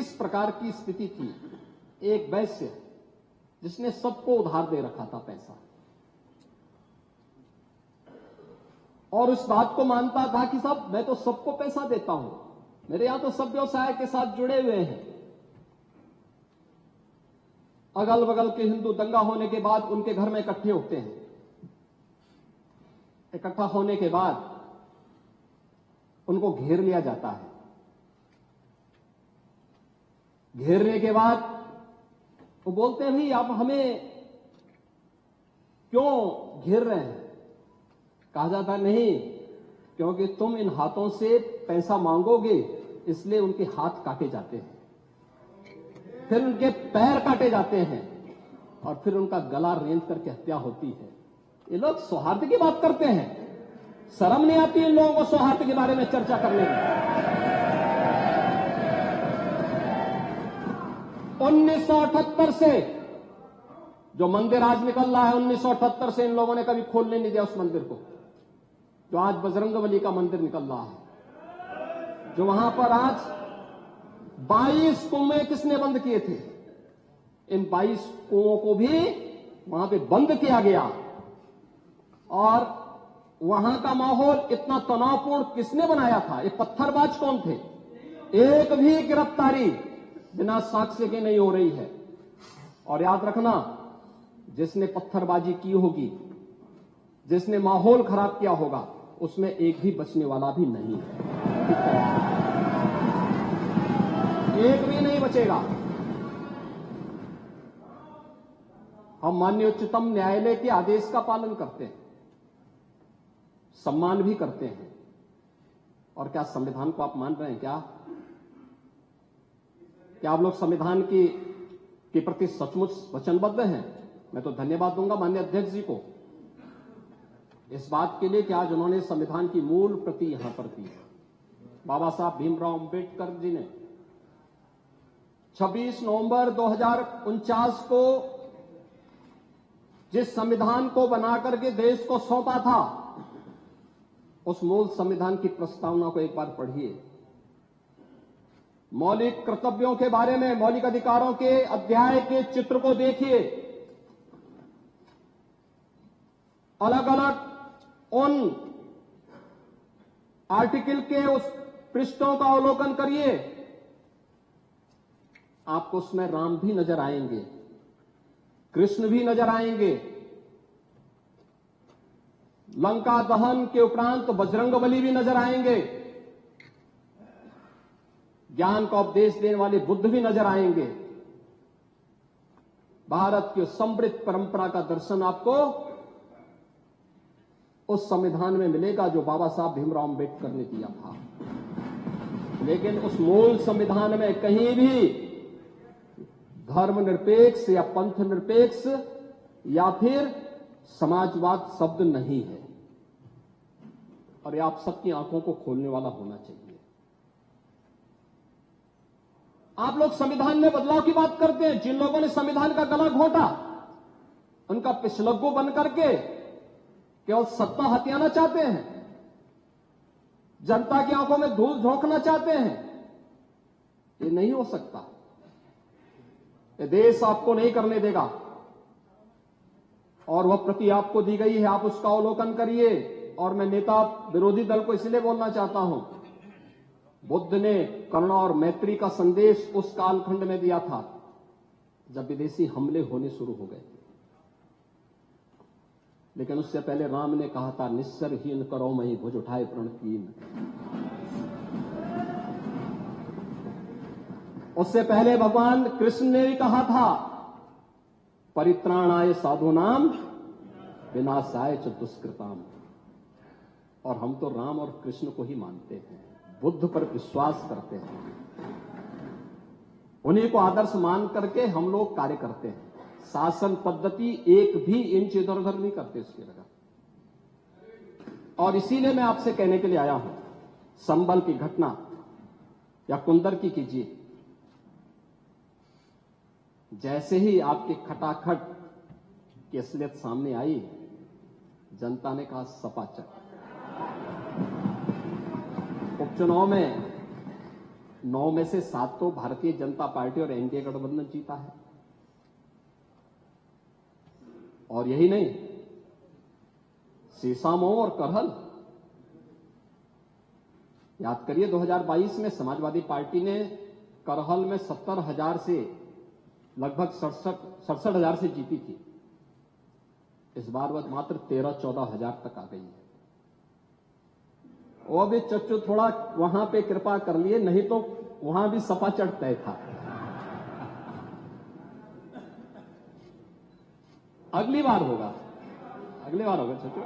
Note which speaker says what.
Speaker 1: किस प्रकार की स्थिति थी। एक वैश्य जिसने सबको उधार दे रखा था पैसा, और उस बात को मानता था कि साहब मैं तो सबको पैसा देता हूं, मेरे यहां तो सब व्यवसाय के साथ जुड़े हुए हैं। अगल बगल के हिंदू दंगा होने के बाद उनके घर में इकट्ठे होते हैं। इकट्ठा होने के बाद उनको घेर लिया जाता है। घेरने के बाद वो बोलते हैं भाई आप हमें क्यों घेर रहे हैं। कहा जाता नहीं, क्योंकि तुम इन हाथों से पैसा मांगोगे इसलिए उनके हाथ काटे जाते हैं, फिर उनके पैर काटे जाते हैं और फिर उनका गला रेंध करके हत्या होती है। ये लोग सौहार्द की बात करते हैं, शर्म नहीं आती इन लोगों को सौहार्द के बारे में चर्चा करने में। 1978 से जो मंदिर आज निकल रहा है, 1978 से इन लोगों ने कभी खोलने नहीं दिया उस मंदिर को, जो आज बजरंगबली का मंदिर निकल रहा है, जो वहां पर आज 22 कुएं किसने बंद किए थे। इन 22 कुओं को भी वहां पे बंद किया गया, और वहां का माहौल इतना तनावपूर्ण किसने बनाया था। ये पत्थरबाज कौन थे। एक भी गिरफ्तारी बिना साक्ष्य के नहीं हो रही है। और याद रखना, जिसने पत्थरबाजी की होगी, जिसने माहौल खराब किया होगा, उसमें एक भी बचने वाला भी नहीं है। एक भी नहीं बचेगा। हम माननीय उच्चतम न्यायालय के आदेश का पालन करते हैं, सम्मान भी करते हैं। और क्या संविधान को आप मान रहे हैं क्या आप लोग संविधान के प्रति सचमुच वचनबद्ध हैं। मैं तो धन्यवाद दूंगा माननीय अध्यक्ष जी को इस बात के लिए कि आज उन्होंने संविधान की मूल प्रति यहां पर दी। बाबा साहब भीमराव अंबेडकर जी ने 26 नवंबर 2049 को जिस संविधान को बनाकर के देश को सौंपा था, उस मूल संविधान की प्रस्तावना को एक बार पढ़िए। मौलिक कर्तव्यों के बारे में, मौलिक अधिकारों के अध्याय के चित्र को देखिए। अलग अलग उन आर्टिकल के उस पृष्ठों का अवलोकन करिए, आपको उसमें राम भी नजर आएंगे, कृष्ण भी नजर आएंगे। लंका दहन के उपरांत बजरंगबली भी नजर आएंगे, ज्ञान का उपदेश देने वाले बुद्ध भी नजर आएंगे। भारत की समृद्ध परंपरा का दर्शन आपको उस संविधान में मिलेगा जो बाबा साहब भीमराव अंबेडकर ने दिया था। लेकिन उस मूल संविधान में कहीं भी धर्मनिरपेक्ष या पंथ निरपेक्ष या फिर समाजवाद शब्द नहीं है, और ये आप सबकी आंखों को खोलने वाला होना चाहिए। आप लोग संविधान में बदलाव की बात करते हैं। जिन लोगों ने संविधान का गला घोंटा, उनका पिछलग्गू बन करके केवल सत्ता हथियाना चाहते हैं, जनता की आंखों में धूल झोंकना चाहते हैं। ये नहीं हो सकता। ये देश आपको नहीं करने देगा, और वह प्रति आपको दी गई है, आप उसका अवलोकन करिए। और मैं नेता विरोधी दल को इसलिए बोलना चाहता हूं, बुद्ध ने करुणा और मैत्री का संदेश उस कालखंड में दिया था जब विदेशी हमले होने शुरू हो गए थे। लेकिन उससे पहले राम ने कहा था, निस्सरहीन करो मही भुज उठाए प्रण कीन। उससे पहले भगवान कृष्ण ने भी कहा था, परित्राणाय साधूनाम विनाशाय च दुष्कृताम। और हम तो राम और कृष्ण को ही मानते हैं, बुद्ध पर विश्वास करते हैं, उन्हीं को आदर्श मान करके हम लोग कार्य करते हैं। शासन पद्धति एक भी इंच इधर उधर नहीं करते उसकी जगह। और इसीलिए मैं आपसे कहने के लिए आया हूं, संबल की घटना या कुंदर की कीजिए, जैसे ही आपके खटाखट की असलियत सामने आई, जनता ने कहा सपाचक। उपचुनाव में 9 में से 7 तो भारतीय जनता पार्टी और एनडीए गठबंधन जीता है। और यही नहीं, सीसामऊ और करहल, याद करिए 2022 में समाजवादी पार्टी ने करहल में 70,000 से लगभग 67,000 से जीती थी। इस बार वह मात्र 13-14,000 तक आ गई है। वो भी चच्चू थोड़ा वहां पे कृपा कर लिए, नहीं तो वहां भी सपा चढ़ तय था। अगली बार होगा चच्चू।